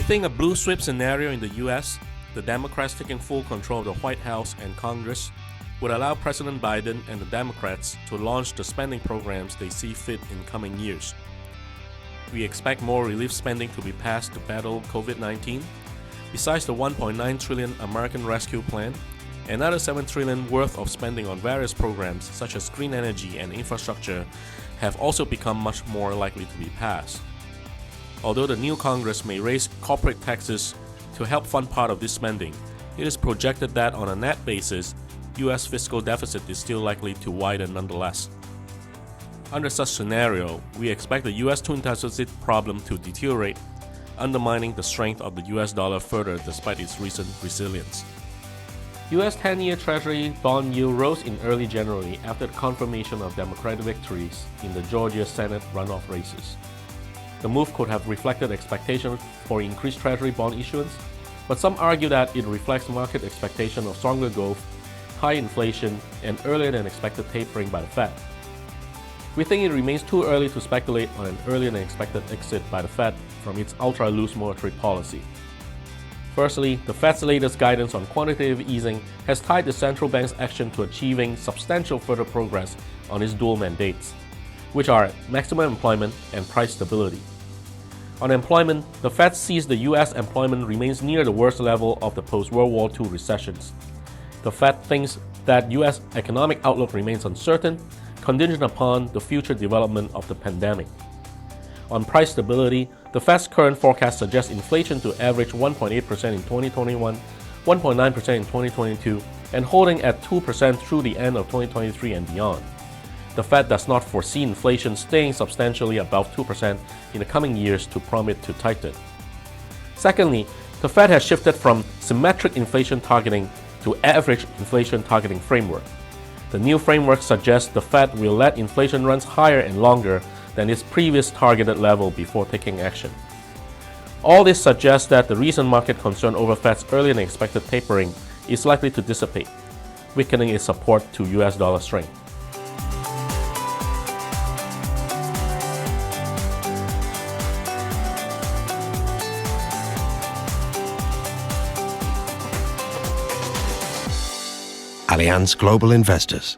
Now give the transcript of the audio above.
think a blue sweep scenario in the US, the Democrats taking full control of the White House and Congress, would allow President Biden and the Democrats to launch the spending programs they see fit in coming years. We expect more relief spending to be passed to battle COVID-19. Besides the $1.9 trillion American Rescue Plan, another $7 trillion worth of spending on various programs such as green energy and infrastructure have also become much more likely to be passed. Although the new Congress may raise corporate taxes to help fund part of this spending, it is projected that on a net basis, U.S. fiscal deficit is still likely to widen nonetheless. Under such scenario, we expect the U.S. twin deficit problem to deteriorate, undermining the strength of the U.S. dollar further despite its recent resilience. U.S. 10-year Treasury bond yield rose in early January after the confirmation of Democratic victories in the Georgia Senate runoff races. The move could have reflected expectations for increased Treasury bond issuance, but some argue that it reflects market expectation of stronger growth, high inflation, and earlier than expected tapering by the Fed. We think it remains too early to speculate on an earlier than expected exit by the Fed from its ultra-loose monetary policy. Firstly, the Fed's latest guidance on quantitative easing has tied the central bank's action to achieving substantial further progress on its dual mandates, which are maximum employment and price stability. On employment, the Fed sees the U.S. employment remains near the worst level of the post-World War II recessions. The Fed thinks that U.S. economic outlook remains uncertain, contingent upon the future development of the pandemic. On price stability, the Fed's current forecast suggests inflation to average 1.8% in 2021, 1.9% in 2022, and holding at 2% through the end of 2023 and beyond. The Fed does not foresee inflation staying substantially above 2% in the coming years to prompt it to tighten. Secondly, the Fed has shifted from symmetric inflation targeting to average inflation targeting framework. The new framework suggests the Fed will let inflation run higher and longer than its previous targeted level before taking action. All this suggests that the recent market concern over Fed's earlier than expected tapering is likely to dissipate, weakening its support to US dollar strength. Allianz Global Investors.